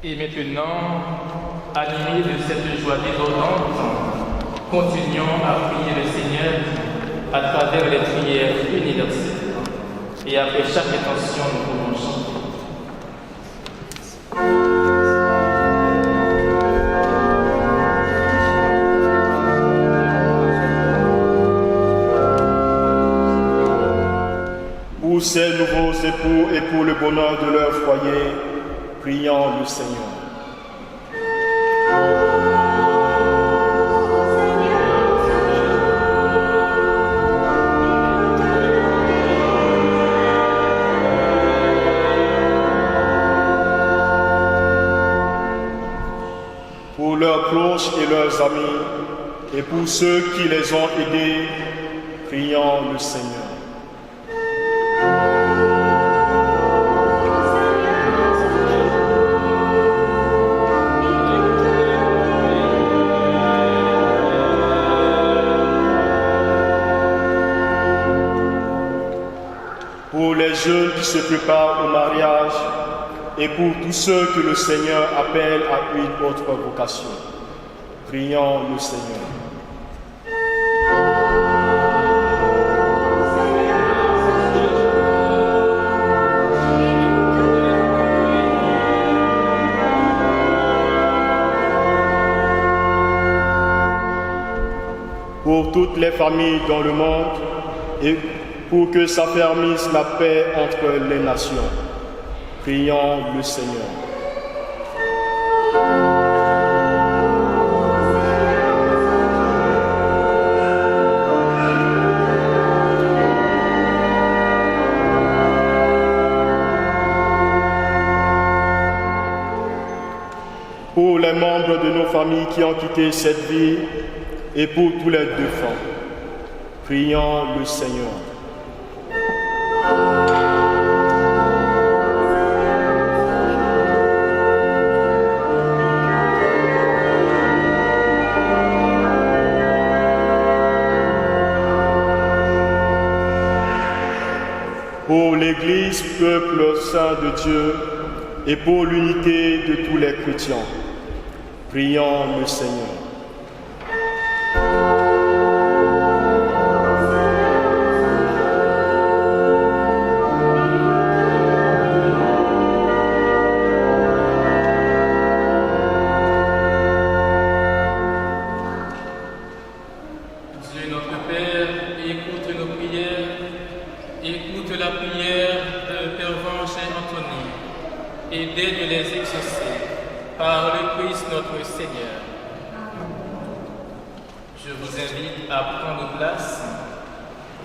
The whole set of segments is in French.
Et maintenant, animés de cette joie débordante, continuons à prier le Seigneur à travers les prières universelles. Et après chaque intention, nous pouvons chanter. Pour ces nouveaux époux et pour le bonheur de leur foyer, prions le Seigneur. Pour leurs proches et leurs amis, et pour ceux qui les ont aidés, prions le Seigneur. Pour les jeunes qui se préparent au mariage et pour tous ceux que le Seigneur appelle à une autre vocation, prions le Seigneur. Pour toutes les familles dans le monde et pour que s'affermisse la paix entre les nations. Prions le Seigneur. Pour les membres de nos familles qui ont quitté cette vie et pour tous les défunts, prions le Seigneur. Pour l'Église, peuple saint de Dieu, et pour l'unité de tous les chrétiens, prions le Seigneur. Dieu notre Père, écoute nos prières, écoute la prière de Pervenche et Anthony, et aide les exaucer par le Christ notre Seigneur. Je vous invite à prendre place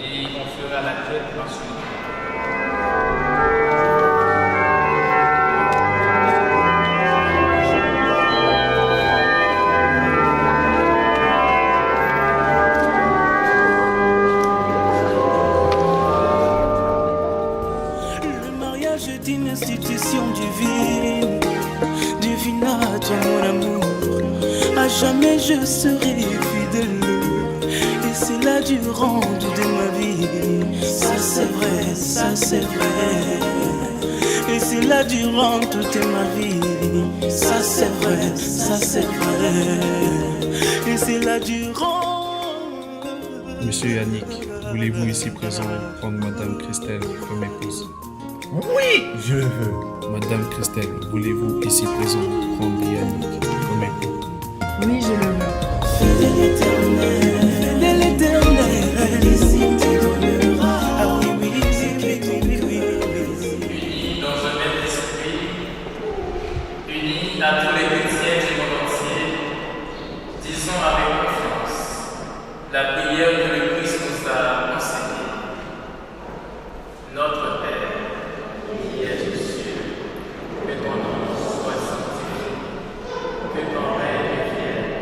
et on fera la quête ensuite. D'une institution divine, divine à toi mon amour, à jamais je serai fidèle, et c'est là durant toute ma vie, ça c'est vrai, ça c'est vrai, et c'est là durant toute ma vie, ça c'est vrai, ça c'est vrai, et c'est là durant. Monsieur Yannick, voulez-vous ici présent prendre Madame Christelle comme épouse? Oui, je le veux. Madame Christelle, voulez-vous ici présent prendre Yannick comme époux? Oui, je le veux. De l'éternel, ici tu donneras. Ah oui, oui, Unis dans un même esprit, unis à tous les chrétiens du monde entier, disons avec confiance la prière que le Christ nous a enseignée. Notre Père, qui es aux cieux, que ton nom soit sanctifié, que ton règne vienne,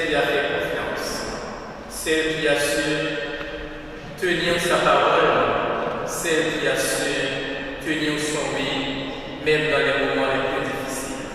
qui a fait confiance, celle qui a su tenir sa parole, celle qui a su tenir son oui, même dans les moments les plus difficiles.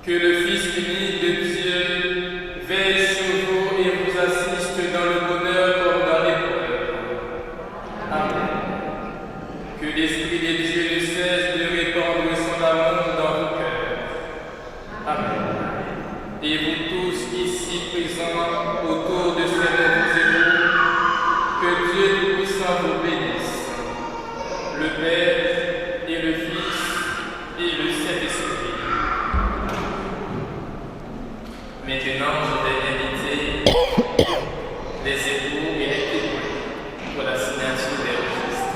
Que le Fils unique de Dieu veille sur vous et vous assiste dans le bonheur comme dans l'épreuve. Amen. Que l'Esprit de Dieu ne cesse de répandre son amour dans vos cœurs. Amen. Et vous tous ici présents autour de ces nouveaux époux, que Dieu Tout-Puissant vous bénisse, le Père et le Fils et le Saint-Esprit. Maintenant, je vais inviter les époux et les témoins pour la signature des registres.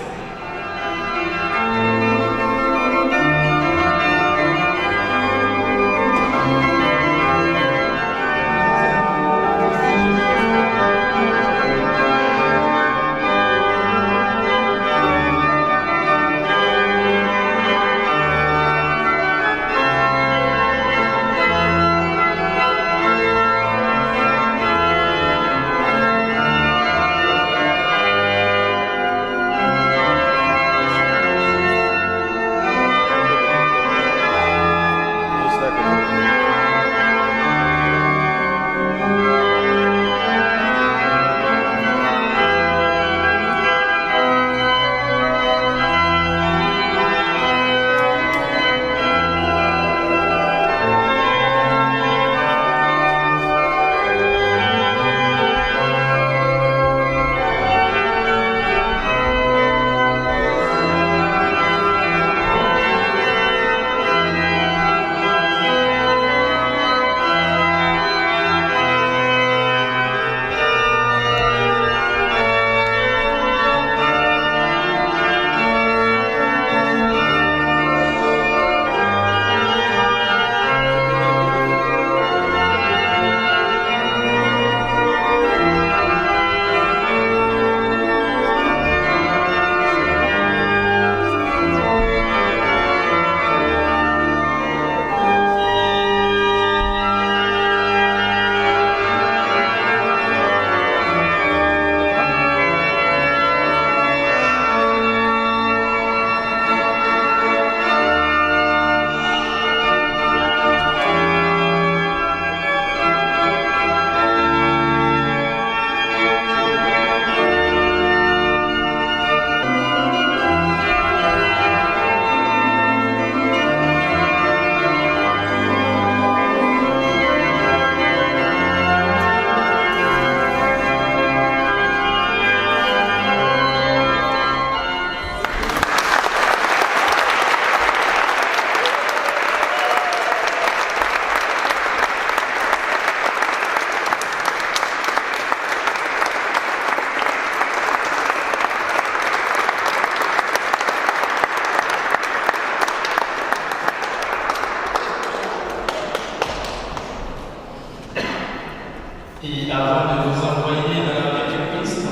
Et avant de vous envoyer dans la vie du Christ,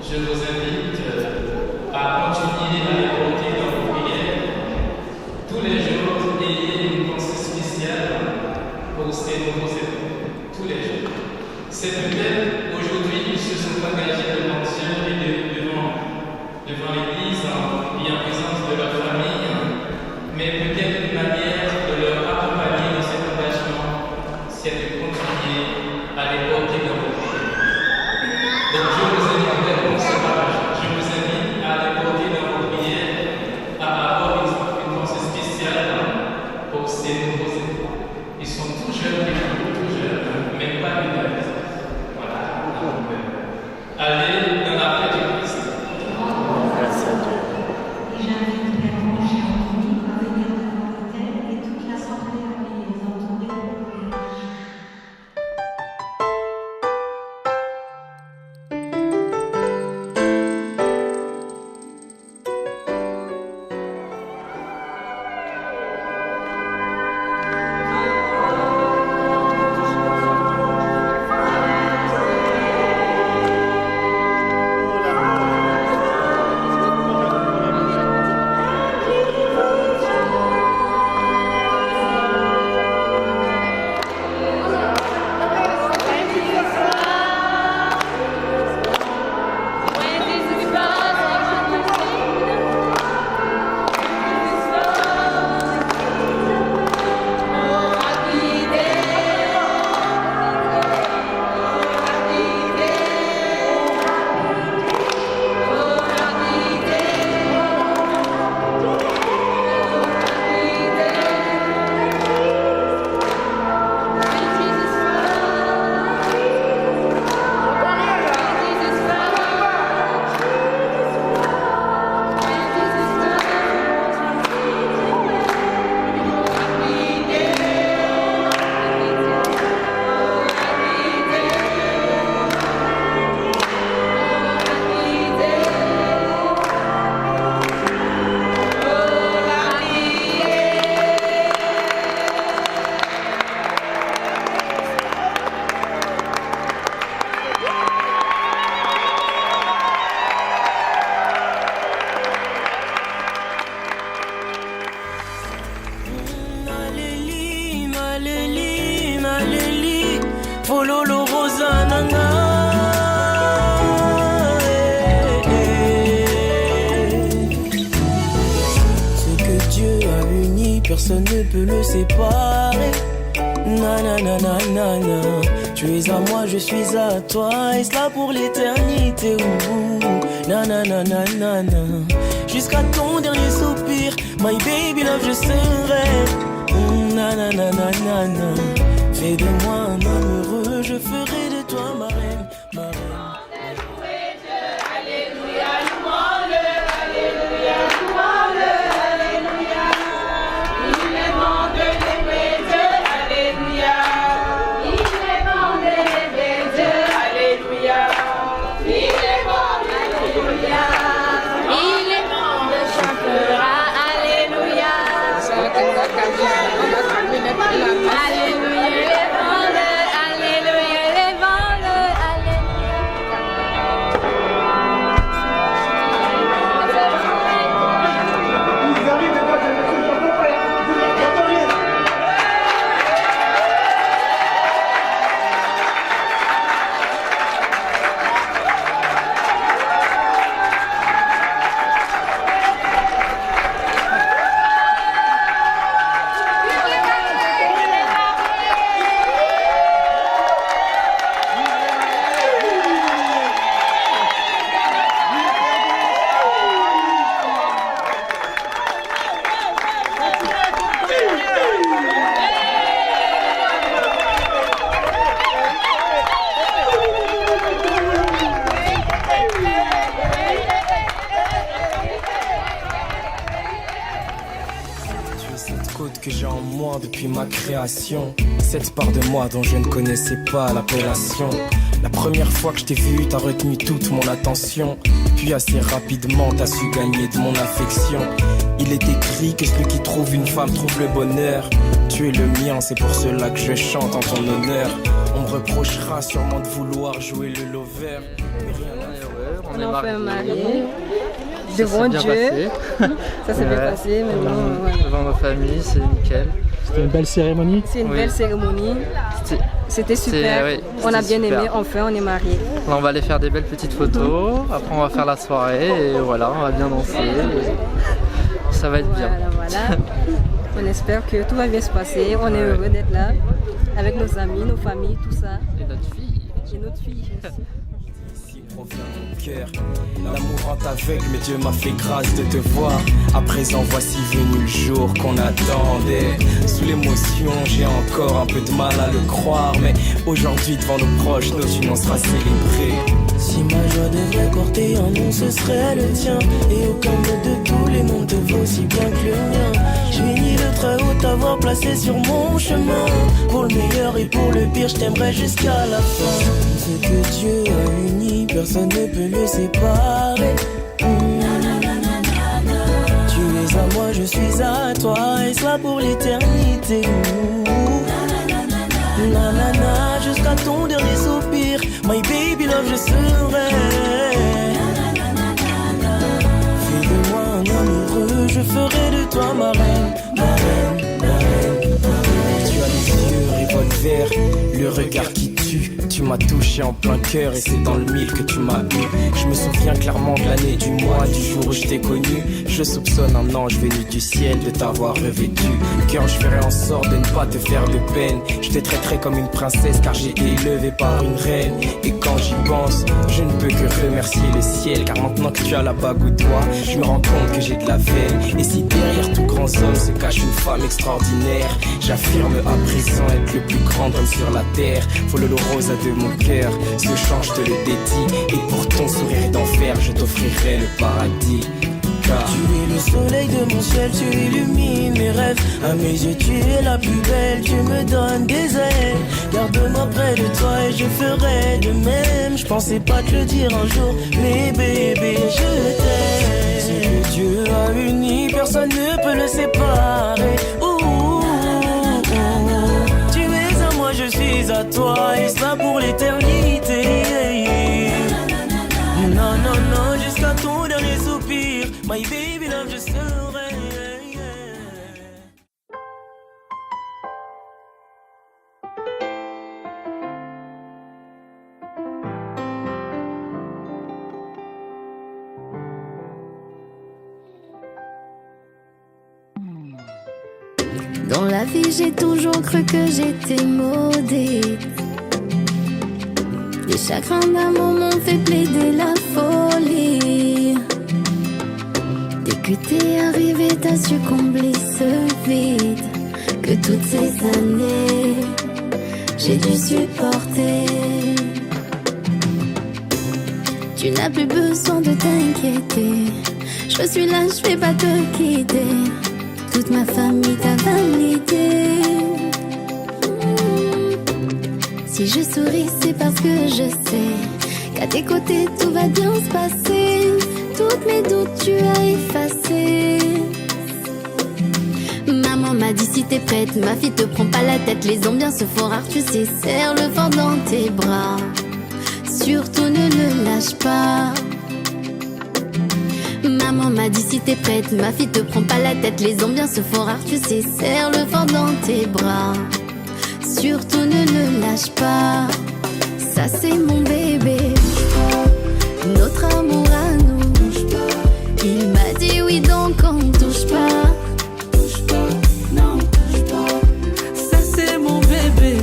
je vous invite à continuer à les porter dans vos prières. Tous les jours, ayez une pensée spéciale pour ces nouveaux événements. Tous les jours. C'est peut-être aujourd'hui ils se sont engagés devant Dieu et devant l'Église et en présence de leur famille, mais peut-être une manière de leur accompagner dans cet engagement, c'est de continuer à les porter dans vos prières. Donc je vous invite vraiment ce courage. Je vous invite à les porter dans vos prières, à avoir une pensée spéciale pour ces nouveaux éléments. Ils sont tout jeunes, mais pas une date. Voilà. Donc, allez dans la paix du Christ. Merci à Dieu. Et j'invite également Jérémie à venir devant l'autel et toute l'assemblée à les entourer pour prier. Fololo Rosananga. Ce que Dieu a uni, personne ne peut le séparer. Na na na na na na. Tu es à moi, je suis à toi, et cela pour l'éternité. Na na na na na na. Jusqu'à ton dernier soupir, my baby love, je serai. Na na na na na na. Fais de moi un homme heureux, je ferai de toi ma reine, ma reine. Que j'ai en moi depuis ma création. Cette part de moi dont je ne connaissais pas l'appellation. La première fois que je t'ai vu, t'as retenu toute mon attention. Puis assez rapidement, t'as su gagner de mon affection. Il est écrit que celui qui trouve une femme trouve le bonheur. Tu es le mien, c'est pour cela que je chante en ton honneur. On me reprochera sûrement de vouloir jouer le lover. On est enfin mariés, devant Dieu. Ça s'est bien passé, maintenant. Devant nos familles, c'est nickel. C'était une belle cérémonie? C'est une belle cérémonie. C'était super. On a bien aimé, enfin on est mariés. Là, on va aller faire des belles petites photos. Après, on va faire la soirée et voilà, on va bien danser. Ça va être bien. Voilà. On espère que tout va bien se passer. On est heureux d'être là avec nos amis, nos familles, tout ça. Et notre fille. Et notre fille aussi. Provient mon cœur. L'amour rend aveugle, mais Dieu m'a fait grâce de te voir. À présent, voici venu le jour qu'on attendait. Sous l'émotion, j'ai encore un peu de mal à le croire. Mais aujourd'hui, devant nos proches, notre union sera célébrée. Si ma joie devait porter un nom, ce serait le tien. Et aucun de tous les noms te vaut si bien que le mien. Je bénis le très haut t'avoir placé sur mon chemin. Pour le meilleur et pour le pire, je t'aimerai jusqu'à la fin. Ce que Dieu a uni, personne ne peut le séparer. Tu es à moi, je suis à toi, et cela pour l'éternité. Nanana, jusqu'à ton dernier soupir, my baby love, je serai. Fais de moi un homme heureux, je ferai de toi ma reine, ma reine, ma reine. Tu as les yeux revolver, le regard qui tue. Tu m'as touché en plein cœur et c'est dans le mille que tu m'as eu. Je me souviens clairement de l'année, du mois, du jour où je t'ai connu. Je soupçonne un ange venu du ciel de t'avoir revêtu. Cœur, je ferai en sorte de ne pas te faire de peine. Je te traiterai comme une princesse car j'ai été élevé par une reine. Et quand j'y pense, je ne peux que remercier le ciel. Car maintenant que tu as la bague au doigt, je me rends compte que j'ai de la veine. Et si derrière tout grand homme se cache une femme extraordinaire, j'affirme à présent être le plus grand homme sur la terre. Faut le rose de mon cœur, ce chant je te le dédie. Et pour ton sourire d'enfer, je t'offrirai le paradis. Car tu es le soleil de mon ciel, tu illumines mes rêves. À mes yeux tu es la plus belle, tu me donnes des ailes. Garde-moi près de toi et je ferai de même. Je pensais pas te le dire un jour, mais bébé je t'aime. Ce que Dieu a uni, personne ne peut le séparer. Je suis à toi et cela pour l'éternité. Non, non, non, jusqu'à ton dernier soupir, my baby love, je serai. Dans la vie, j'ai toujours cru que j'étais maudite. Les chagrins d'amour m'ont fait plaider la folie. Dès que t'es arrivé, t'as su combler ce vide que toutes ces années j'ai dû supporter. Tu n'as plus besoin de t'inquiéter. Je suis là, je vais pas te quitter. Toute ma famille t'a validé. Si je souris, c'est parce que je sais qu'à tes côtés tout va bien se passer. Toutes mes doutes tu as effacé. Maman m'a dit si t'es prête, ma fille te prends pas la tête. Les ambiances se font rares, tu sais, serre le fort dans tes bras. Surtout ne le lâche pas. Maman m'a dit si t'es prête, ma fille te prends pas la tête. Les ambiances se font rares, tu sais, serre le fort dans tes bras. Surtout ne le lâche pas. Ça c'est mon bébé, notre amour à nous. Il m'a dit oui donc on touche pas. Non, ça c'est mon bébé,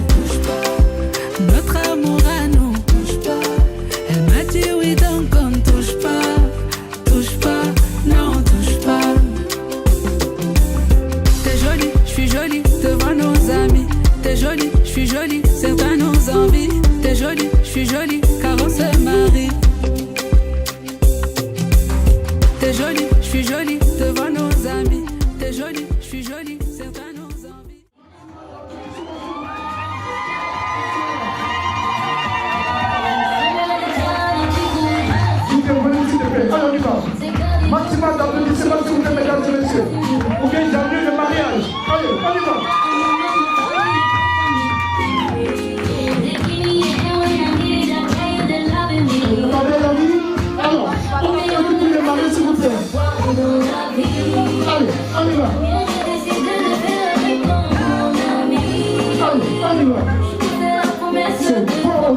notre amour à nous. Elle m'a dit oui donc on touche pas. Touche pas, non touche pas. T'es jolie, je suis jolie devant nos amis. T'es jolie, je suis jolie, certains nos envies. T'es jolie, je suis jolie, car on se marie. T'es jolie, je suis jolie devant nos amis. T'es jolie, je suis jolie, certains nos envies. Allez, on y va. Maximum d'applaudissements, s'il vous plaît, mesdames et messieurs. Pour que j'annule le mariage. Allez, on y va.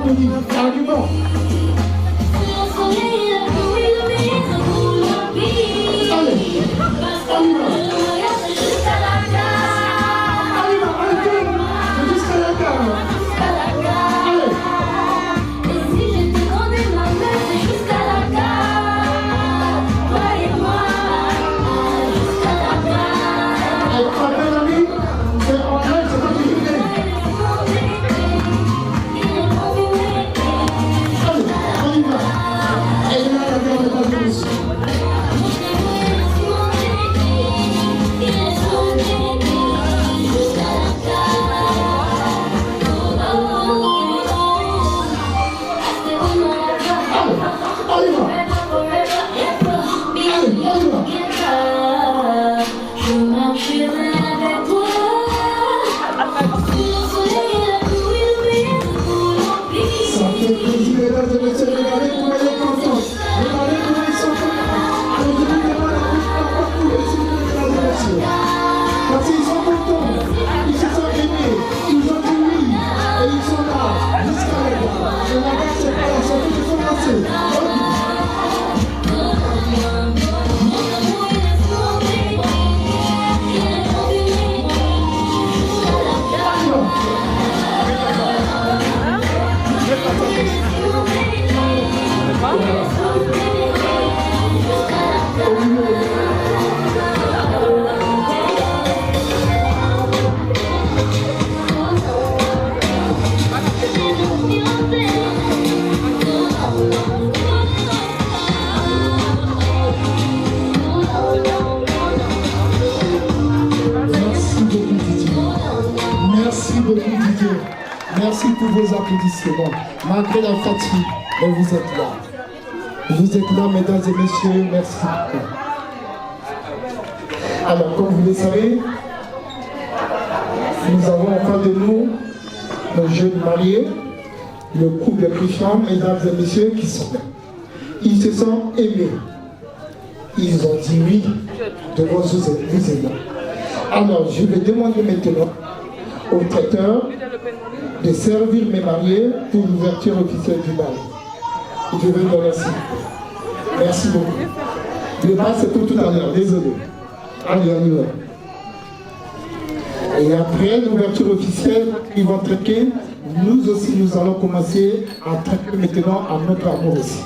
applaudit. Argument. Allez, on y va. Merci pour vos applaudissements. Malgré la fatigue, mais vous êtes là. Vous êtes là, mesdames et messieurs. Merci beaucoup. Alors, comme vous le savez, nous avons en face de nous nos jeunes mariés, le couple de Christian, mesdames et messieurs, qui sont là. Ils se sont aimés. Ils ont dit oui devant vous aimants. Alors, je vais demander maintenant au traiteur de servir mes mariés pour l'ouverture officielle du bal. Je vais le remercier. Merci beaucoup. Le bal, c'est pour tout à l'heure, désolé. Allez, on y va. Et après l'ouverture officielle, ils vont traquer. Nous aussi, nous allons commencer à traquer maintenant à notre amour aussi.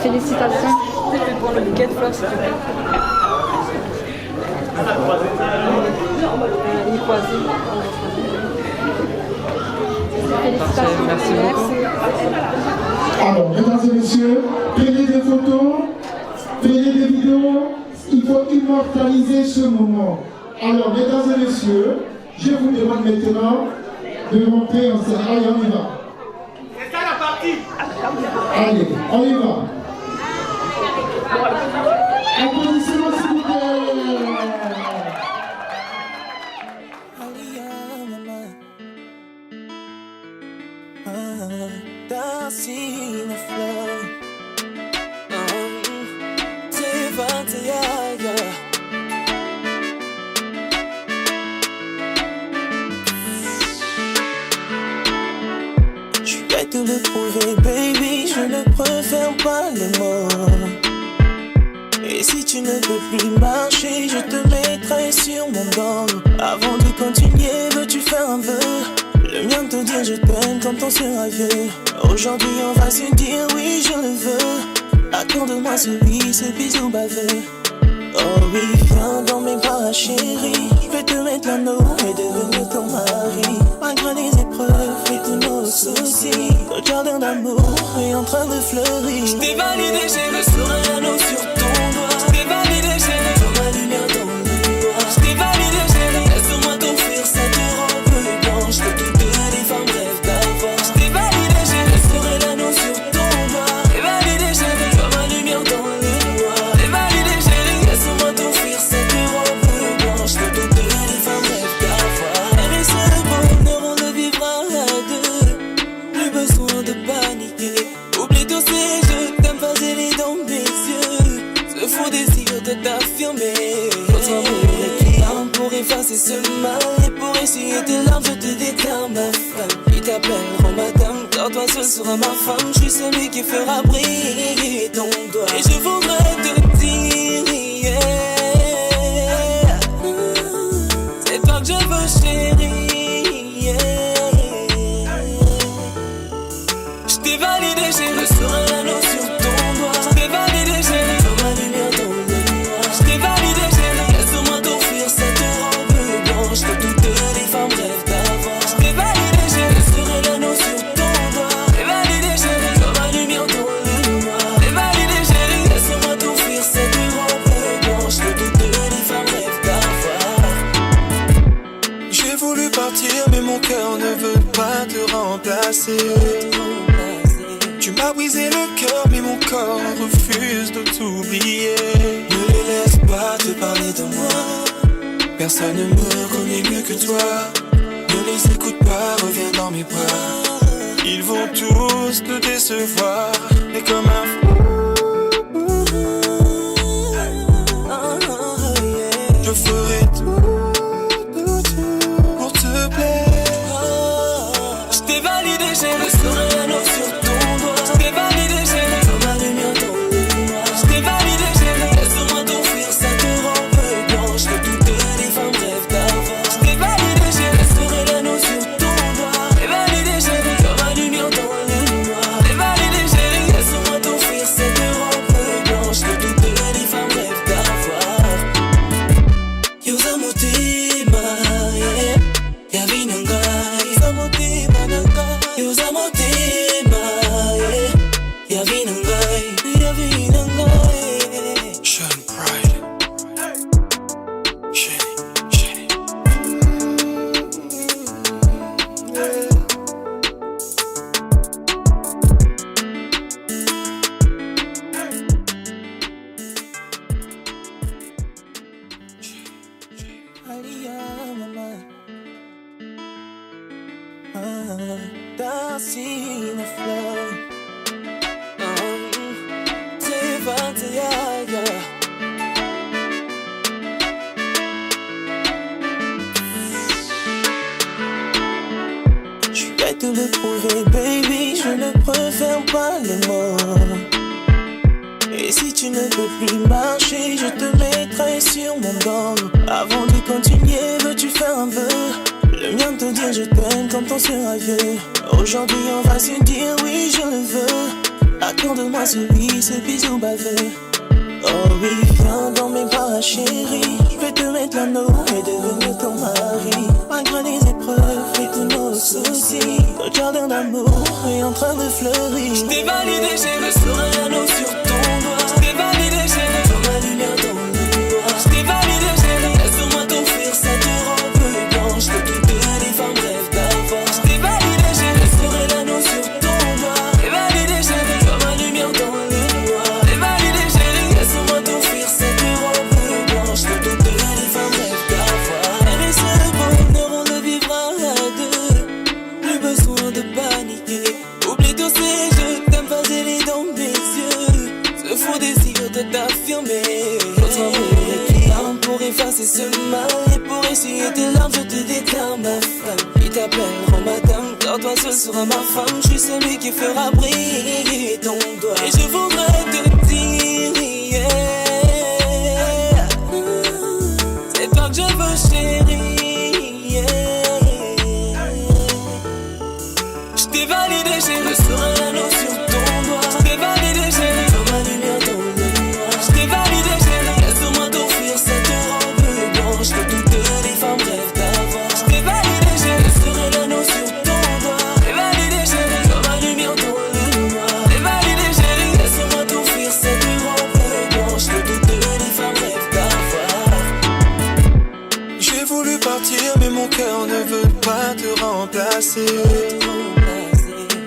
Félicitations. Je vais prendre le bouquet de fleurs, s'il te plaît. Il est croisé. Félicitations. Merci beaucoup. Alors, mesdames et messieurs, prenez des photos, prenez des vidéos. Il faut immortaliser ce moment. Alors, mesdames et messieurs, je vous demande maintenant de rentrer en scène. Allez, on y va. C'est ça la partie. Allez, on y va. Applaudissez-moi s'il vous plaît. Dancing the floor. Je vais te le prouver, baby. Je ne préfère pas les mots. Et si tu ne peux plus marcher, je te mettrai sur mon dos. Avant de continuer, veux-tu faire un vœu? Le mien de te dire je t'aime quand on sera vieux. Aujourd'hui on va se dire oui je le veux. Accorde-moi ce bisou baveux. Oh oui, viens dans mes bras chérie. Je vais te mettre l'anneau et devenir ton mari. Malgré les épreuves et tous nos soucis, notre jardin d'amour est en train de fleurir. Je t'ai validé, j'ai le sourire l'anneau sur ton doigt. Je t'ai validé, j'ai le dans ma lumière dans le noir. Je t'ai validé, j'ai le laisse-moi t'offrir cette robe blanche que toutes les femmes rêvent d'avoir. Je t'ai validé, j'ai le sourire l'anneau sur ton doigt. Je t'ai validé, j'ai le dans ma lumière dans le noir. Je t'ai validé, j'ai le laisse-moi t'offrir cette robe blanche que toutes les femmes rêvent d'avoir. Et ce bonheur on le vivra à deux. Plus besoin de paniquer. Oublie tous ces je t'aime, vas-y les tomber. effacer ce mal. Et pour essuyer tes larmes, je te déclare ma flamme. Ils t'appelleront madame, car toi seul sera ma femme. Je suis celui qui fera briller ton doigt. Et je voudrais te dire, yeah, c'est toi que je veux, chérie, yeah. Je t'ai validé, chérie, je serai l'anneau sur ton doigt. Je t'ai validé, chérie, comme ma lumière dans le noir. Je t'ai validé, chérie, laisse-moi t'offrir cette robe blanche que toutes les femmes rêvent d'avoir. Je t'ai validé, chérie, je serai l'anneau sur ton doigt. Je t'ai validé, chérie, comme ma lumière dans le noir. Je t'ai validé, chérie, laisse-moi t'offrir cette robe blanche que toutes les femmes rêvent d'avoir. J'ai voulu partir, mais mon cœur ne veut pas te remplacer. Tu m'as brisé le cœur, mais mon corps refuse de t'oublier. Ne les laisse pas te parler de moi. Personne ne me connaît mieux que toi. Ne les écoute pas, reviens dans mes bras. Ils vont tous te décevoir. Et comme un fou, je ferai tout pour te plaire. Je t'ai validé, chérie, je serai l'anneau sur ton doigt. Je t'ai validé, chérie, comme ma lumière dans le noir. Je t'ai validé, chérie, laisse-moi t'offrir cette robe blanche que toutes les femmes rêvent d'avoir. Je t'ai validé, chérie, je serai l'anneau sur ton doigt. Je t'ai validé, chérie, comme ma lumière dans le noir. Je t'ai validé, chérie, laisse-moi t'offrir cette robe blanche que toutes les femmes rêvent d'avoir. Yosa motima, yeah, yavinanga, yosa motima nanga, yosa motima, yeah, yavinanga, yavinanga. Sean Pride. Jenny. Alia, mama. Dancing in the flow. Je vais te le prouver, baby, je ne préfère pas les mots. Et si tu ne peux plus marcher, je te mettrai sur mon dos. Avant de continuer, veux-tu faire un vœu? Le mien de te dire je t'aime quand on sera vieux. Aujourd'hui on va se dire oui je le veux. Accorde-moi ce bisou baveux. Oh oui, viens dans mes bras chérie. Je vais te mettre l'anneau et devenir ton mari. Malgré les épreuves et tous nos soucis, notre jardin d'amour est en train de fleurir. Je t'ai validé, chérie, je serai l'anneau sur ton doigt. Je t'ai validé, chérie, comme ma lumière dans le noir. Je t'ai validé, chérie, laisse-moi t'offrir cette robe blanche que toutes les femmes rêvent d'avoir. Je t'ai validé, chérie, je serai l'anneau sur ton doigt. Je t'ai validé, chérie, comme ma lumière dans le noir. Je t'ai validé, chérie, laisse-moi t'offrir cette robe blanche que toutes les femmes rêvent d'avoir. Et c'est le bonheur, on le vivra à deux. Plus besoin de paniquer. Oublie tous ces jeux, t'aimes pas les dans mes yeux. Ce faux désir de t'affirmer. Notre amour est l'arme pour effacer ce mal. Et pour essuyer tes larmes, je te déclare ma flamme. Ils t'appelleront madame, car toi seul sera ma femme. Je suis celui qui fera briller ton doigt. Et je voudrais te dire, yeah, c'est toi que je veux, chérie, yeah. Je t'ai validé, chérie, je serai l'anneau sur ton doigt. Je t'ai validé, chérie, comme ma lumière dans le noir. Je t'ai validé, chérie, laisse-moi t'offrir cette robe blanche que toutes les femmes rêvent d'avoir. Je t'ai validé, chérie, je serai l'anneau sur ton doigt. Je t'ai validé, chérie, comme ma lumière dans le noir. Je t'ai validé, chérie, laisse-moi t'offrir cette robe blanche que toutes les femmes rêvent d'avoir. J'ai voulu partir, mais mon cœur ne veut pas te remplacer.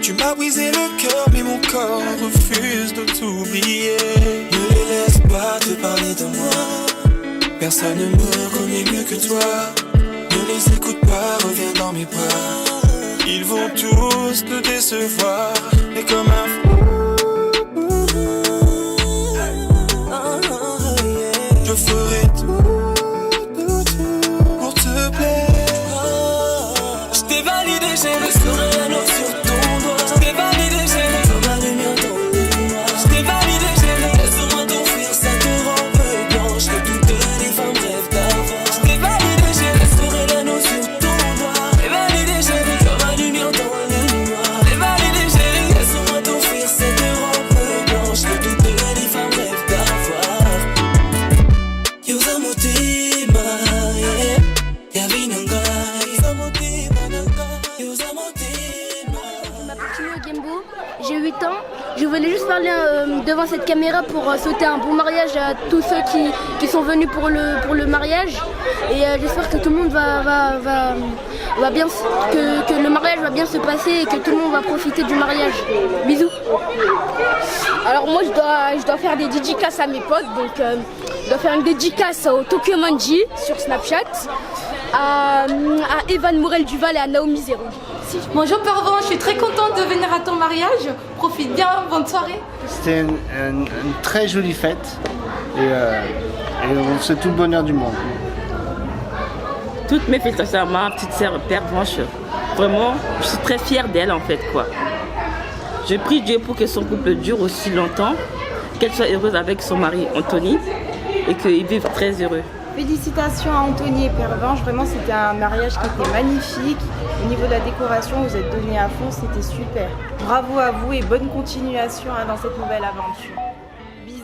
Tu m'as brisé le cœur, mais mon corps refuse de t'oublier. Ne les laisse pas te parler de moi. Personne ne me connaît mieux que toi. Ne les écoute pas, reviens dans mes bras. Ils vont tous te décevoir. Et comme un fou, je ferai tout pour te cette caméra pour souhaiter un bon mariage à tous ceux qui sont venus pour le mariage. Et j'espère que tout le monde va bien, que le mariage va bien se passer et que tout le monde va profiter du mariage. Bisous. Alors moi je dois faire des dédicaces à mes potes, donc je dois faire une dédicace au Tokyo Manji sur Snapchat, à Evan Morel Duval et à Naomi Zero. Bonjour Pervan, je suis très contente de venir à ton mariage. Profite bien, bonne soirée. C'était une très jolie fête et on souhaite tout le bonheur du monde. Toutes mes félicitations à ma petite sœur Pervenche. Vraiment, je suis très fière d'elle en fait quoi. Je prie Dieu pour que son couple dure aussi longtemps, qu'elle soit heureuse avec son mari Anthony et qu'ils vivent très heureux. Félicitations à Anthony et Pervenche, vraiment c'était un mariage qui était magnifique. Au niveau de la décoration, vous êtes donnés à fond, c'était super. Bravo à vous et bonne continuation dans cette nouvelle aventure. Bisous.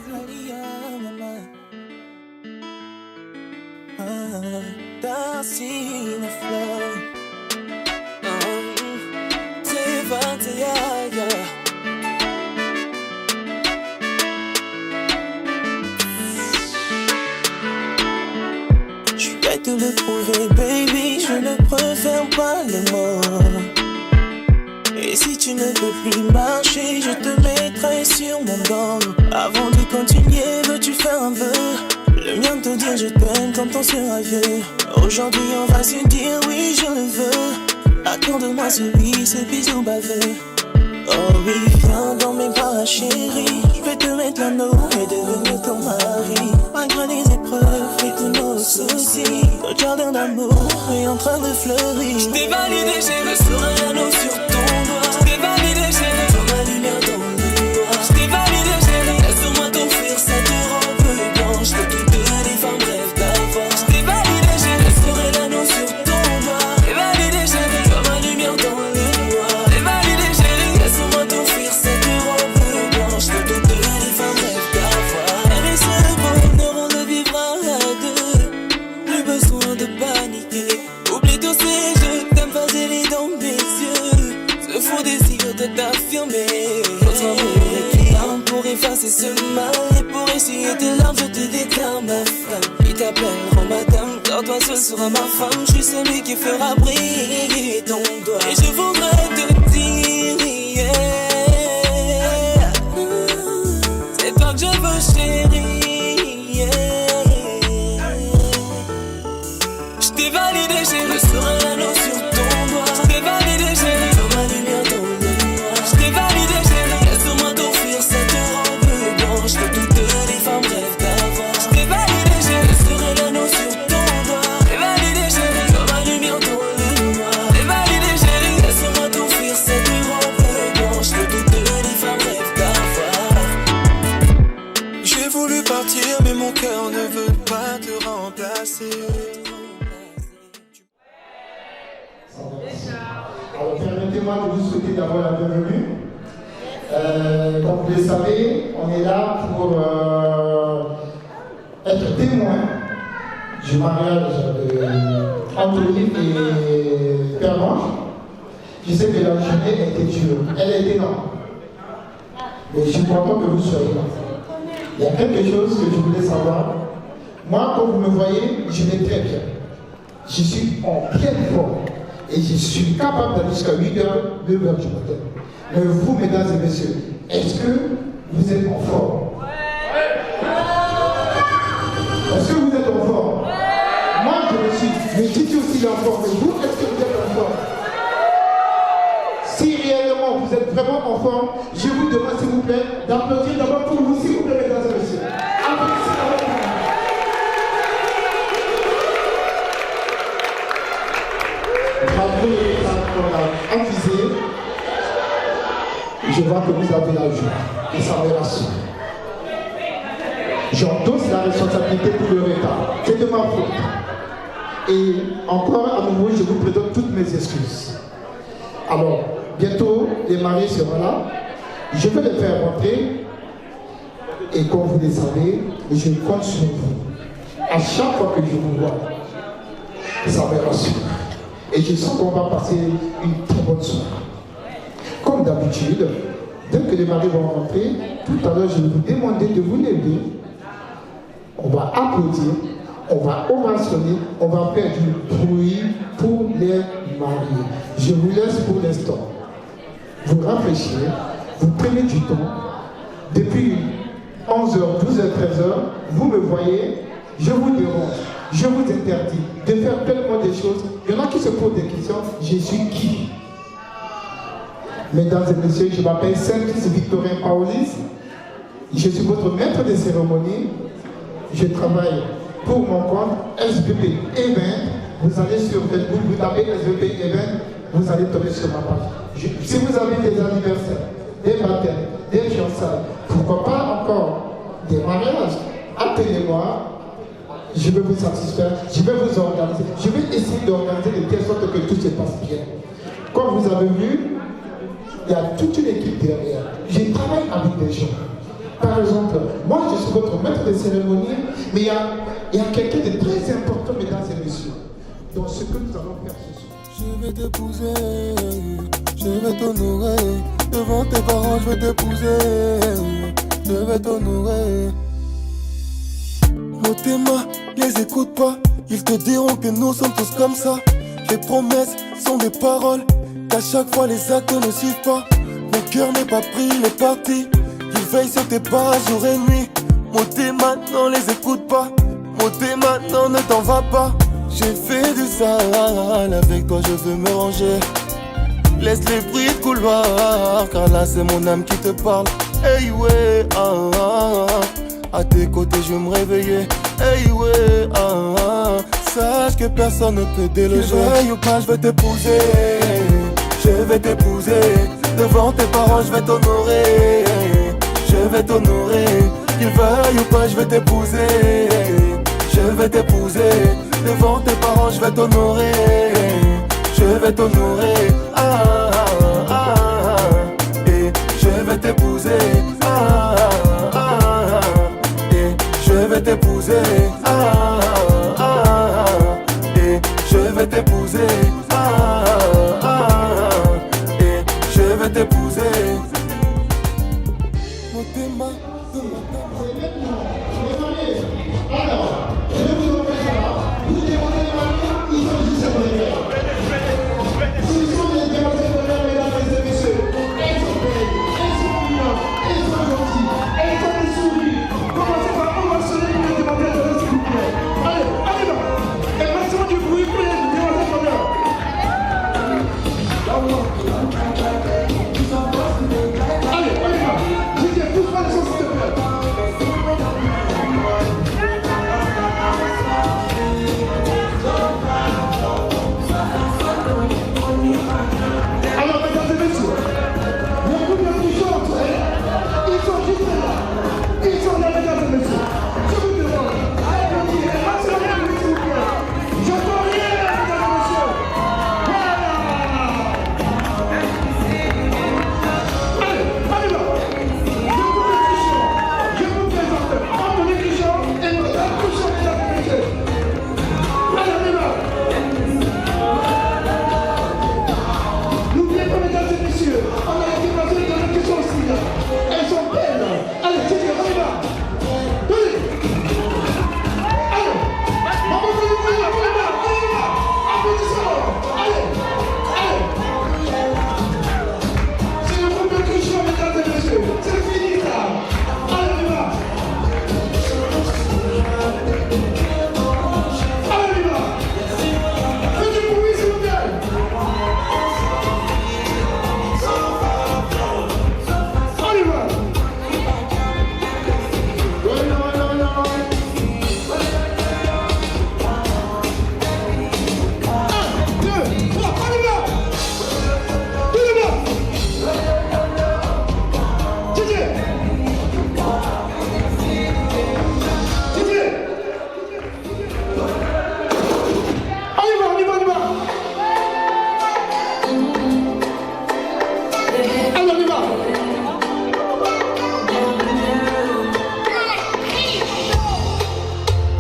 Te le prouver, baby, je ne préfère pas les mots. Et si tu ne peux plus marcher, je te mettrai sur mon dos. Avant de continuer, veux-tu faire un vœu? Le mien te dire je t'aime quand on sera vieux. Aujourd'hui on va se dire oui je le veux. Accorde-moi ce oui, ce bisou baveux. Oh oui, viens dans mes bras chérie. Je vais te mettre l'anneau et devenir ton mari. Malgré les épreuves et tous nos soucis, notre jardin d'amour est en train de fleurir. Je t'ai validé, j'ai le sourire l'anneau sur ton doigt. Je t'ai validé, chérie, comme ma lumière dans le noir. Je t'ai validé, chérie, laisse-moi t'offrir cette robe blanche que toutes les femmes rêvent d'avoir. Je t'ai validé, chérie, le sourire l'anneau sur ton doigt. Je t'ai validé, chérie, comme ma lumière dans le noir. Je t'ai validé, chérie, laisse-moi t'offrir cette robe blanche que toutes les femmes rêvent d'avoir. Et ce bonheur on le vivra à deux. Plus besoin de paniquer. Oublie tous ces jeux, t'aimes vaseline dans mes yeux. Ce faux désir de t'affirmer. Notre amour est énorme pour effacer ce mal. Et pour essuyer tes larmes, je te déclare ma femme. Il t'appelleront madame, car toi seul sera ma femme. Je suis celui qui fera briller ton doigt. Et je voudrais te dire, yeah. C'est toi que je veux, chérie, yeah. Je t'ai validé, j'ai le sourire l'anneau sur ton doigt. Je t'ai validé, chérie, comme ma lumière dans le noir. Je t'ai validé, chérie, laisse-moi t'offrir cette robe blanche que toutes les femmes rêvent d'avoir. Je t'ai validé, j'ai le sourire l'anneau sur ton doigt. Je t'ai validé, chérie, comme ma lumière dans le noir. Je t'ai validé, chérie, laisse-moi t'offrir cette robe blanche que toutes les femmes rêvent d'avoir. J'ai voulu partir, mais mon cœur ne veut pas te remplacer. Alors permettez-moi de vous souhaiter d'abord la bienvenue. Comme vous le savez, on est là pour être témoin du mariage d'Anthony et Pervenche. Je sais que la journée était dure, elle était énorme. Mais je suis content que vous soyez là. Il y a quelque chose que je voulais savoir. Moi, quand vous me voyez, je vais très bien. Je suis en pleine forme. Et je suis capable d'aller jusqu'à 8h, 9h du matin. Mais vous, mesdames et messieurs, est-ce que vous êtes en forme? Est-ce que vous êtes en forme? Moi, je le suis. Mais Titi aussi est en forme. Et vous, est-ce que vous êtes en forme? Si réellement vous êtes vraiment en forme, je vous demande, s'il vous plaît, d'applaudir d'abord pour vous, s'il vous plaît, mesdames et messieurs. Applaudissez d'abord pour vous. Malgré les temps qu'on a infusé, je vois que vous avez la joie et ça me rassure. J'endosse la responsabilité pour le retard. C'est de ma faute. Et encore à nouveau, je vous présente toutes mes excuses. Alors, bientôt, les mariés seront là. Je vais les faire rentrer. Et comme vous le savez, je compte sur vous. À chaque fois que je vous vois, ça me rassure. Et je sens qu'on va passer une très bonne soirée. Comme d'habitude, Dès que les maris vont rentrer, tout à l'heure, je vais vous demander de vous lever. On va applaudir, on va ovationner, on va faire du bruit pour les mariés. Je vous laisse pour l'instant. Vous réfléchissez, vous prenez du temps. Depuis 11h, 12h, 13h, vous me voyez, je vous dérange, je vous interdis de faire tellement de choses. Il y en a qui se posent des questions, je suis qui? Mesdames et messieurs, je m'appelle Saint-Fils Victorin Paolis. Je suis votre maître de cérémonie. Je travaille pour mon compte SBP Event. Vous allez sur Facebook, vous tapez SBP Event, vous allez tomber sur ma page. Si vous avez des anniversaires, des baptêmes, des fiançailles, pourquoi pas encore des mariages, appelez-moi. Je vais vous satisfaire, je vais vous organiser. Je vais essayer d'organiser de telle sorte que tout se passe bien. Comme vous avez vu, il y a toute une équipe derrière. Je travaille avec des gens. Par exemple, moi je suis votre maître de cérémonie, mais il y a quelqu'un de très important, mesdames et messieurs, dans ce que nous allons faire ce soir. Je vais t'épouser, je vais t'honorer. Devant tes parents, je vais t'épouser. Je vais t'honorer. Motema, les écoute pas. Ils te diront que nous sommes tous comme ça. Les promesses sont des paroles. Qu'à chaque fois les actes ne suivent pas. Mon cœur n'est pas pris, il est parti. Il veille sur tes pas jour et nuit. Motema, non les écoute pas. Motema, non ne t'en va pas. J'ai fait du sale, avec toi je veux me ranger. Laisse les bruits de couloir, car là c'est mon âme qui te parle. Hey ouais, à tes côtés je vais me réveiller. Hey ouais, sache que personne ne peut déloger. Que je veuille ou pas, je vais t'épouser. Je vais t'épouser. Devant tes parents, je vais t'honorer. Je vais t'honorer. Qu'il veuille ou pas, je vais t'épouser. Je vais t'épouser. Devant tes parents, je vais t'honorer. Je vais t'honorer. Et je vais t'épouser. Et je vais t'épouser. Et je vais t'épouser. Et je vais t'épouser.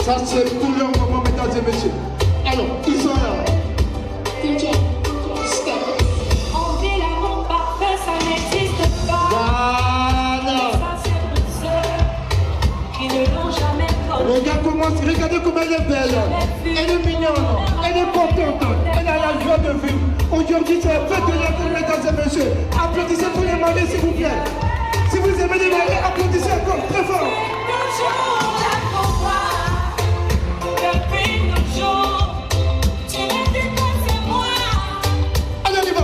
Ça c'est tout le moment, mesdames et messieurs. Alors, ils sont là. On dit l'amour parfait, ça n'existe pas. Regardez comment elle est belle. Elle est mignonne. Elle est contente. Elle a la joie de vivre. Aujourd'hui, c'est la fête de l'amour, mesdames et messieurs. Applaudissez pour les mariés, s'il vous plaît. Si vous aimez les mariés, applaudissez encore très fort. Allez, on y va.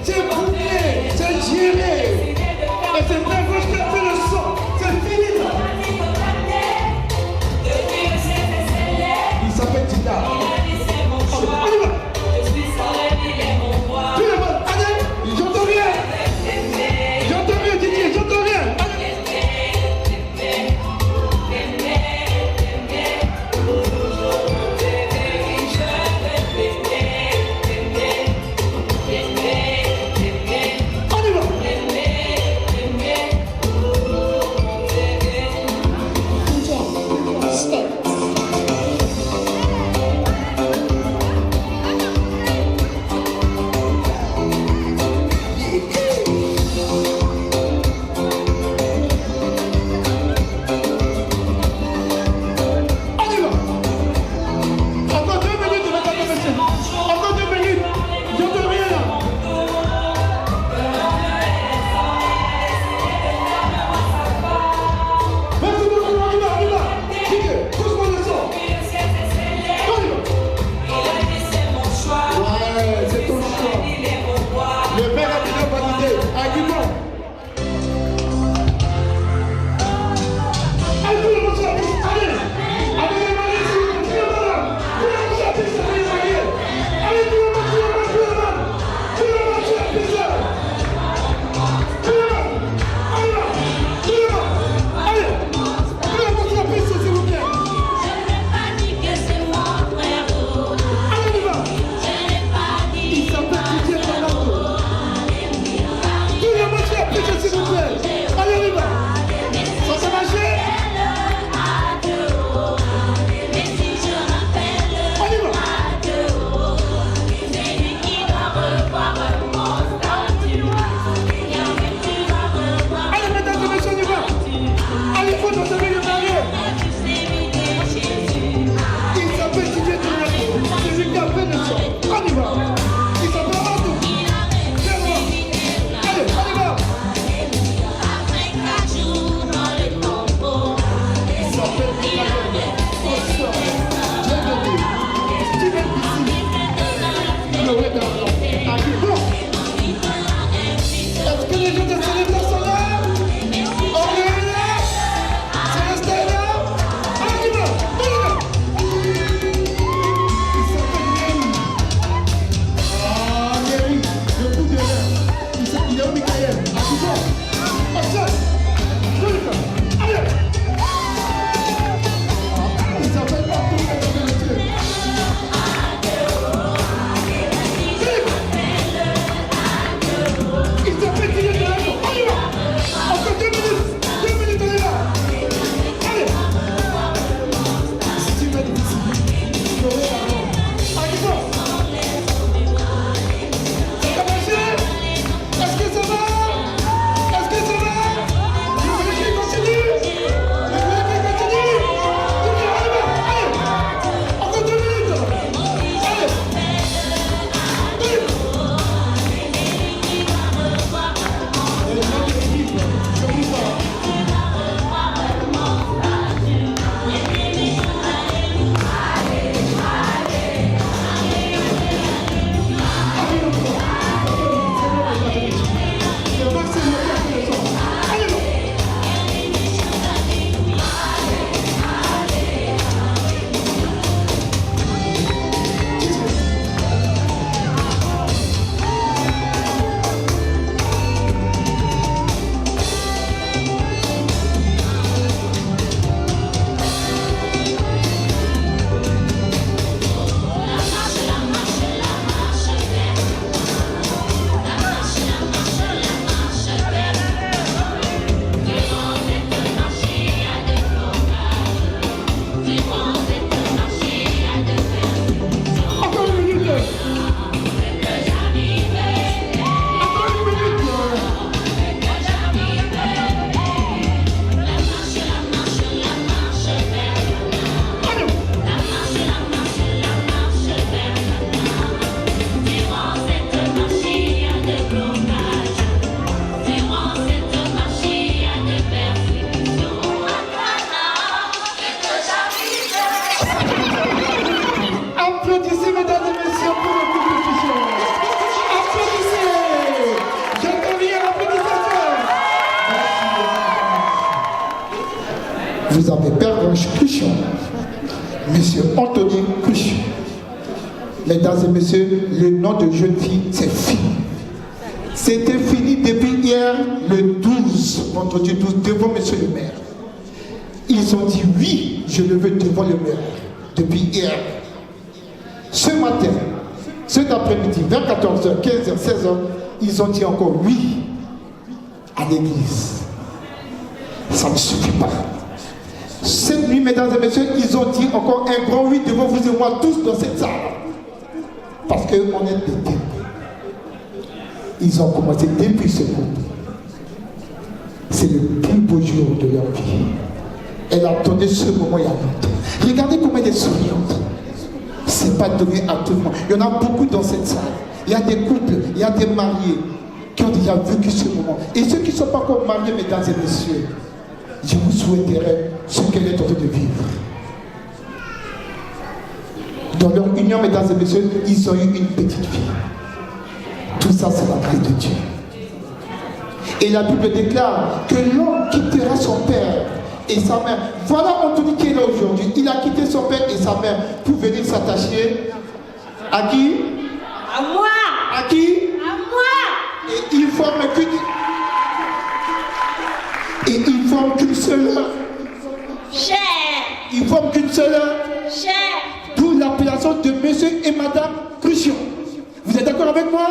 C'est bouclé, c'est géré. Et c'est vrai que je fais le Vous avez Pervenche Cruchon, Monsieur Anthony Cruchon. Mesdames et messieurs, le nom de jeune fille, c'est fini. C'était fini depuis hier, le 12, vendredi 12, devant monsieur le maire. Ils ont dit oui, je le veux devant le maire, depuis hier. Ce matin, cet après-midi, vers 14h, 15h, 16h, ils ont dit encore oui à l'église. Ça ne suffit pas. Cette nuit, mesdames et messieurs, ils ont dit encore un grand oui devant vous et moi tous dans cette salle. Parce qu'on est des témoins. Ils ont commencé depuis ce groupe. C'est le plus beau jour de leur vie. Elle attendait ce moment il y a longtemps. Regardez comment elle est souriante. C'est pas donné à tout le monde. Il y en a beaucoup dans cette salle. Il y a des couples, il y a des mariés qui ont déjà vécu ce moment. Et ceux qui ne sont pas encore mariés, mesdames et messieurs, je vous souhaiterais ce qu'elle est en train de vivre. Dans leur union, mesdames et messieurs, ils ont eu une petite fille. Tout ça, c'est la grâce de Dieu. Et la Bible déclare que l'homme quittera son père et sa mère. Voilà Anthony qui est là aujourd'hui. Il a quitté son père et sa mère pour venir s'attacher à qui? À moi. À qui? À moi. Et ils forment qu'une seule. Cher. Ils forment qu'une seule. Cher. D'où l'appellation de monsieur et madame Cruchon. Vous êtes d'accord avec moi?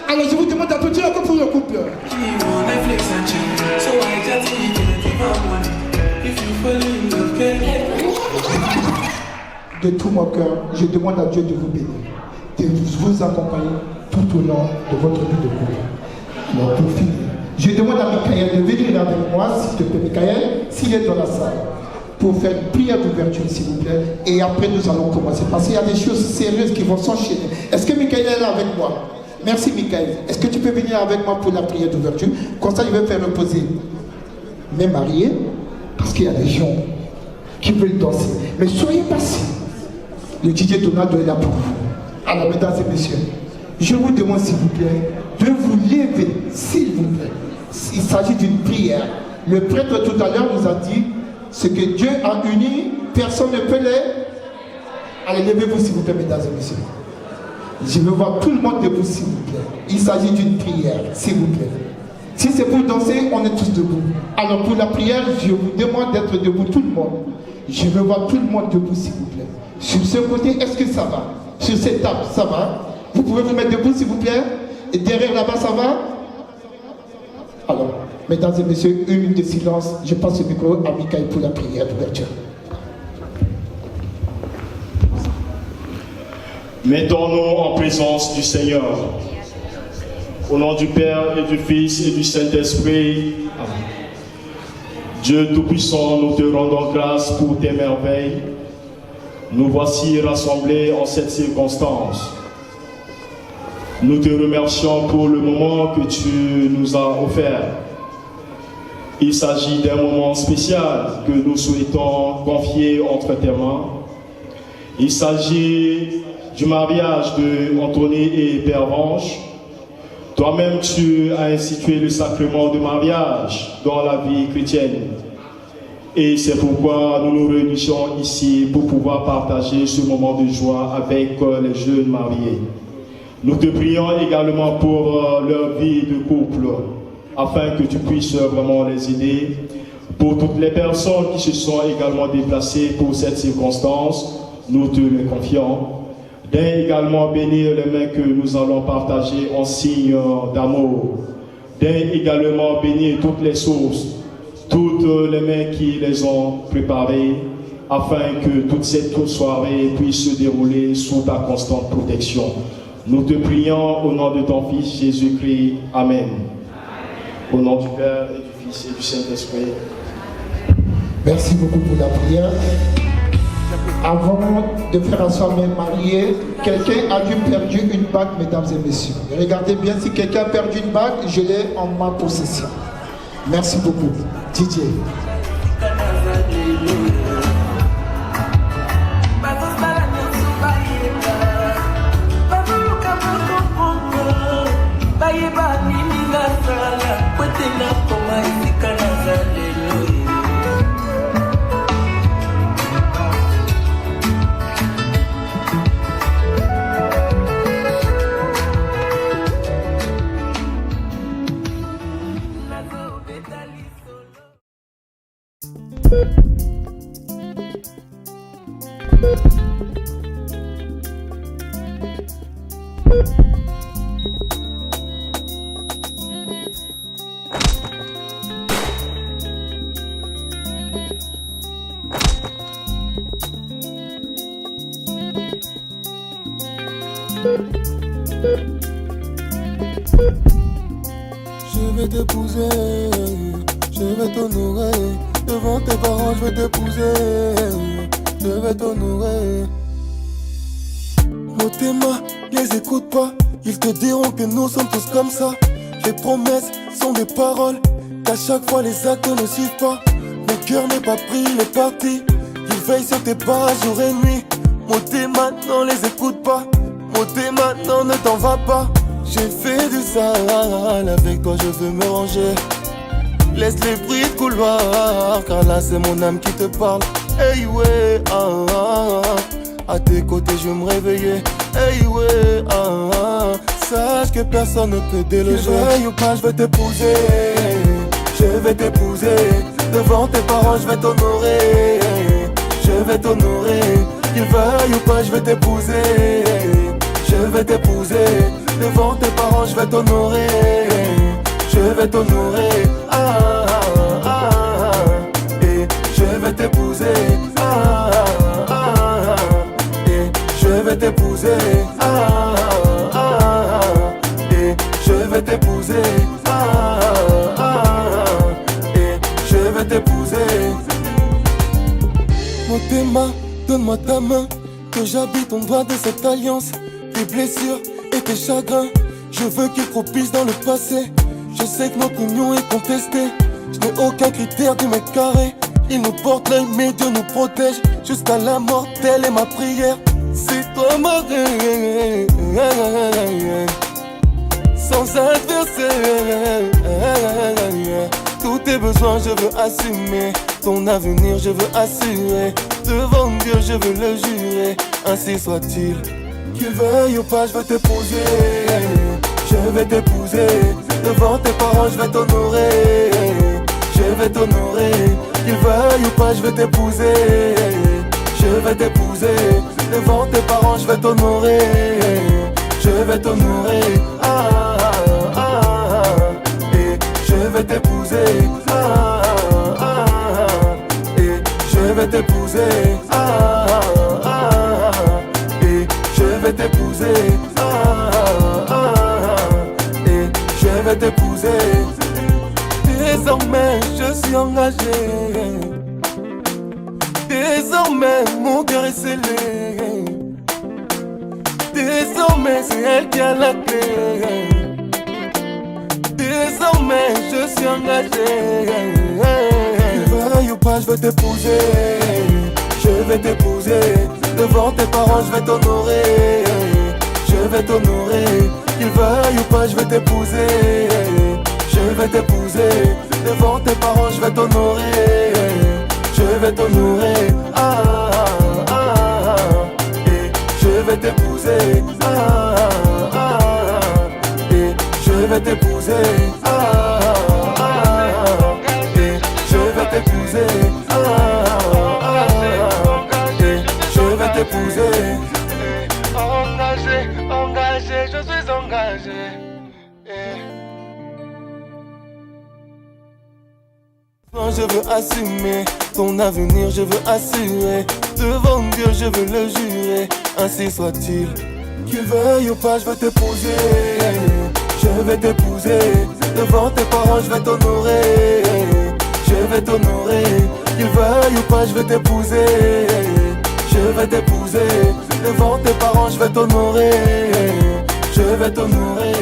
Alors je vous demande d'applaudir encore pour le couple. De tout mon cœur, je demande à Dieu de vous bénir, de vous accompagner tout au long de votre vie de couple. Alors pour finir, je demande à Michael de venir avec moi, s'il te plaît, Michael, s'il est dans la salle, pour faire une prière d'ouverture, s'il vous plaît. Et après, nous allons commencer. Parce qu'il y a des choses sérieuses qui vont s'enchaîner. Est-ce que Michael est là avec moi? Merci, Michael. Est-ce que tu peux venir avec moi pour la prière d'ouverture? Comme ça, je vais faire reposer mes mariés, parce qu'il y a des gens qui veulent danser. Mais soyez patients. Le DJ Donald est là pour vous. Alors, mesdames et messieurs, je vous demande, s'il vous plaît, de vous lever, s'il vous plaît. Il s'agit d'une prière. Le prêtre tout à l'heure nous a dit, ce que Dieu a uni, personne ne peut les... Allez, levez-vous s'il vous plaît, mesdames et messieurs. Je veux voir tout le monde debout, s'il vous plaît. Il s'agit d'une prière, s'il vous plaît. Si c'est pour danser, on est tous debout. Alors pour la prière, je vous demande d'être debout, tout le monde. Je veux voir tout le monde debout, s'il vous plaît. Sur ce côté, est-ce que ça va? Sur cette table, ça va? Vous pouvez vous mettre debout, s'il vous plaît? Et derrière là-bas, ça va? Alors, mesdames et messieurs, une minute de silence. Je passe le micro à Michael pour la prière d'ouverture. Mettons-nous en présence du Seigneur. Au nom du Père et du Fils et du Saint-Esprit. Amen. Dieu Tout-Puissant, nous te rendons grâce pour tes merveilles. Nous voici rassemblés en cette circonstance. Nous te remercions pour le moment que tu nous as offert. Il s'agit d'un moment spécial que nous souhaitons confier entre tes mains. Il s'agit du mariage de Anthony et Pervenche. Toi-même, tu as institué le sacrement de mariage dans la vie chrétienne. Et c'est pourquoi nous nous réunissons ici pour pouvoir partager ce moment de joie avec les jeunes mariés. Nous te prions également pour leur vie de couple, afin que tu puisses vraiment les aider. Pour toutes les personnes qui se sont également déplacées pour cette circonstance, nous te le confions. D'aider également bénir les mains que nous allons partager en signe d'amour. D'aider également bénir toutes les sources, toutes les mains qui les ont préparées, afin que toute cette soirée puisse se dérouler sous ta constante protection. Nous te prions au nom de ton Fils Jésus-Christ. Amen. Au nom du Père et du Fils et du Saint-Esprit. Merci beaucoup pour la prière. Avant de faire asseoir mes mariés, quelqu'un a dû perdre une bague, mesdames et messieurs. Regardez bien, si quelqu'un a perdu une bague, je l'ai en ma possession. Merci beaucoup. DJ. Je vais t'épouser, je vais t'honorer. Devant tes parents, je vais t'épouser, je vais t'honorer. Motema, les écoute pas, ils te diront que nous sommes tous comme ça. Les promesses sont des paroles, qu'à chaque fois les actes ne suivent pas. Mon cœur n'est pas pris, il est parti. Ils veillent sur tes pas jour et nuit. Motema, non, les écoute pas. Motema, non, ne t'en va pas. J'ai fait du sale, avec toi je veux me ranger. Laisse les bruits de couloir, car là c'est mon âme qui te parle. Hey ouais, à tes côtés je vais me réveiller. Hey ouais, sache que personne ne peut déloger. Que veuille ou pas, je vais t'épouser. Je vais t'épouser. Devant tes parents, je vais t'honorer. Je vais t'honorer. Qu'ils veuillent ou pas, je vais t'épouser. Je vais t'épouser. Devant tes parents, je vais t'honorer. Je vais t'honorer. Et je vais t'épouser. Et je vais t'épouser. Et je vais t'épouser. Et je vais t'épouser. Motema, donne-moi ta main, que j'habite ton doigt de cette alliance. Tes blessures et tes chagrins, je veux qu'ils propissent dans le passé. Je sais que notre union est contestée. Je n'ai aucun critère du mètre carré. Il nous porte l'œil mais Dieu nous protège. Jusqu'à la mort, telle est ma prière. C'est toi ma reine, sans adversaire. Tous tes besoins je veux assumer. Ton avenir je veux assurer. Devant Dieu je veux le jurer. Ainsi soit-il. Qu'il veuille ou pas, je vais t'épouser. Je vais t'épouser. Devant tes parents, je vais t'honorer. Je vais t'honorer. Qu'il veuille ou pas, je vais t'épouser. Je vais t'épouser. Devant tes parents, je vais t'honorer. Je vais t'honorer. Et je vais t'épouser. Et je vais t'épouser. Je vais t'épouser. Et je vais t'épouser. Désormais je suis engagé. Désormais mon cœur est scellé. Désormais c'est elle qui a la clé. Désormais je suis engagé. Tu veuilles ou pas, je vais t'épouser. Je vais t'épouser. Devant tes parents, je vais t'honorer. Je vais t'honorer. Qu'ils veuillent ou pas, je vais t'épouser. Je vais t'épouser. Devant tes parents, je vais t'honorer. Je vais t'honorer. Et je vais t'épouser. Et je vais t'épouser. Et je vais t'épouser. T'épouser. Engagé, engagé, je suis engagé. Je veux assumer ton avenir, je veux assurer. Devant Dieu, je veux le jurer. Ainsi soit-il. Qu'il veuille ou pas, je veux t'épouser. Je vais t'épouser. Devant tes parents, je vais t'honorer. Je vais t'honorer. Qu'il veuille ou pas, je vais t'épouser. Je vais t'épouser. Devant tes parents, je vais t'honorer. Je vais t'honorer.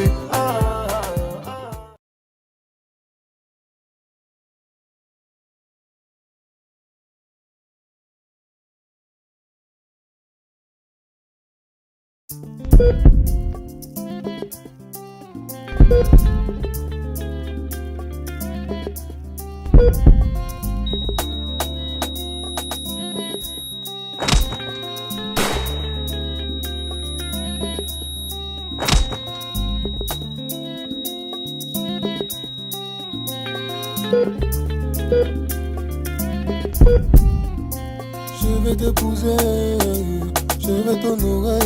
Je vais t'épouser, je vais t'honorer.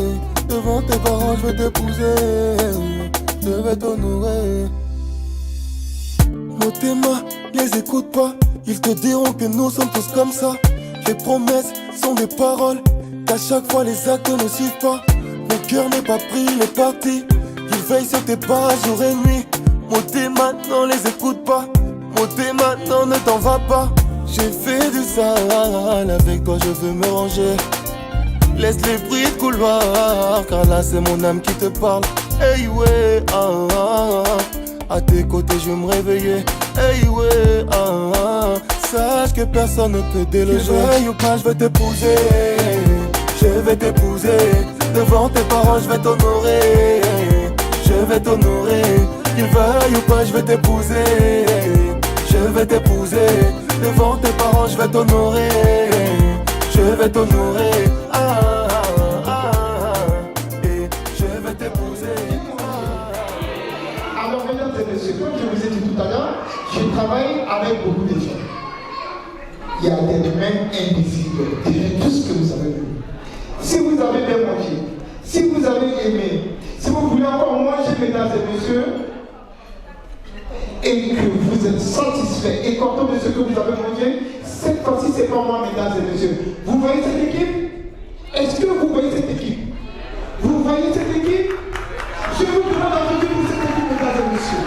Devant tes parents, je vais t'épouser, je vais t'honorer. Motema, les écoute pas, ils te diront que nous sommes tous comme ça. Les promesses sont des paroles, qu'à chaque fois les actes ne suivent pas. Mon cœur n'est pas pris, il est parti. Ils veillent sur tes pas jour et nuit. Motema, non, les écoute pas. Motema, non, ne t'en va pas. J'ai fait du sale, avec toi je veux me ranger. Laisse les bruits de couloir, car là c'est mon âme qui te parle. Hey ouais, à tes côtés je vais me réveiller. Hey ouais, sache que personne ne peut déloger. Que veuille ou pas, je vais t'épouser, je vais t'épouser. Devant tes parents je vais t'honorer, je vais t'honorer. Qu'ils veuillent ou pas, je vais t'épouser, je vais t'épouser. Devant tes parents je vais t'honorer, je vais t'honorer. Et je vais t'épouser. Alors mesdames et messieurs, comme je vous ai dit tout à l'heure, je travaille avec beaucoup de gens. Il y a des humains invisibles derrière tout ce que vous avez vu. Si vous avez bien mangé, si vous avez aimé, si vous voulez encore manger, mesdames et messieurs, et que vous êtes satisfait et content de ce que vous avez mangé, cette fois-ci c'est pas moi, mesdames et messieurs. Vous voyez cette équipe? Est-ce que vous voyez cette équipe? Vous voyez cette équipe? Je vous demande d'applaudir pour cette équipe, mesdames et messieurs.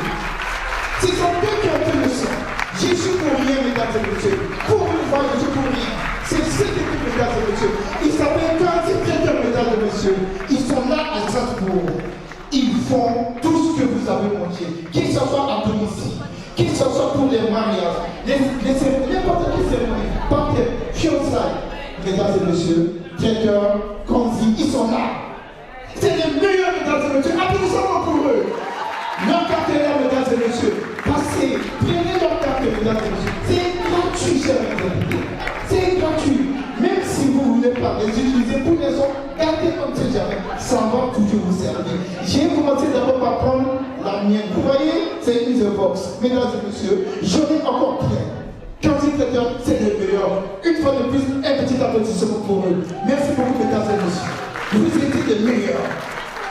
Ce sont eux qui ont fait le sang. Je suis pour rien, mesdames et messieurs. Pour une fois, je suis pour rien. C'est cette équipe, mesdames et messieurs. Ils s'appellent 47 traiteurs, mesdames et messieurs. Ils sont là à Strasbourg. Ils font tout ce que vous avez mangé, qu'il ce soit à domicile, qu'il ce soit pour les mariages, n'importe quelle cérémonie, baptême, fiançailles. Mesdames et messieurs, traiteurs, concis, ils sont là. C'est les meilleurs, mesdames et messieurs. Applaudissons pour eux. Leur carte est là, mesdames et messieurs. Passez, prenez leur carte, mesdames et messieurs. C'est gratuit, chers invités. C'est gratuit. Même si vous ne voulez pas les utiliser pour les autres, gardez comme c'est jamais. Ça va toujours vous servir. J'ai commencé d'abord par prendre la mienne. Vous voyez, c'est une box. Mesdames et messieurs, j'en ai encore plein. Quand ils traiteurs, c'est les meilleurs. Une fois de plus, un petit applaudissement pour eux. Merci beaucoup, mesdames et messieurs. Vous étiez les meilleurs.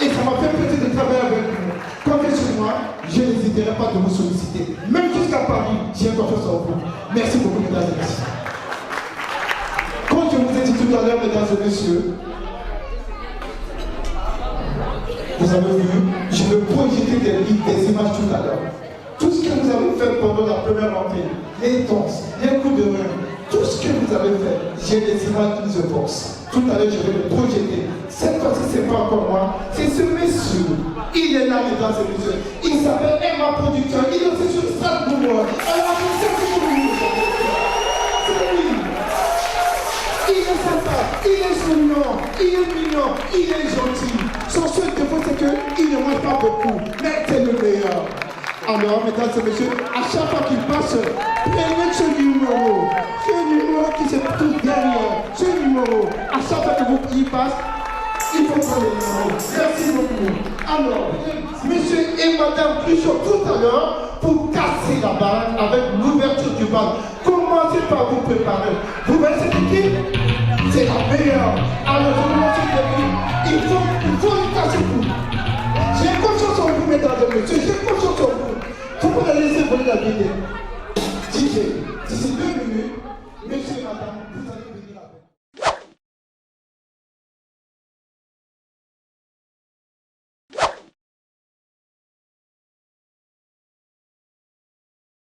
Et ça m'a fait plaisir de travailler avec vous. Comptez sur moi, je n'hésiterai pas de vous solliciter. Même jusqu'à Paris, j'ai confiance en vous. Merci beaucoup, mesdames et messieurs. Comme je vous ai dit tout à l'heure, mesdames et messieurs, vous avez vu, je vais projeter des images tout à l'heure. Tout ce que vous avez fait pendant la première entrée, les danses, les coups de main, tout ce que vous avez fait, j'ai des images in the box. Tout à l'heure, je vais le projeter. Cette fois-ci, ce n'est pas encore moi, c'est ce monsieur. Il est là, mesdames et messieurs. Il s'appelle Emma Producteur. Il est aussi sur Strasbourg. Alors, c'est lui. C'est lui. Il est sympa, il est souriant, il est mignon, il est gentil. Son seul défaut, c'est qu'il ne mange pas beaucoup, mais c'est le meilleur. Alors, mesdames et messieurs, à chaque fois qu'il passe, prenez ce numéro qui se trouve derrière, ce numéro, à chaque fois que il passe, il faut prendre le numéro. Merci beaucoup. Alors, monsieur et madame Pluchot, tout à l'heure, pour casser la baraque avec l'ouverture du bal, commencez par vous préparer. Vous voyez cette équipe? C'est la meilleure. Alors, je vous remercie de il faut le casser tout. J'ai confiance en vous, mesdames et messieurs. J'ai confiance en vous. Il ne faut pas la laisser voler la vidéo. D'ici 2 minutes, monsieur et madame, vous allez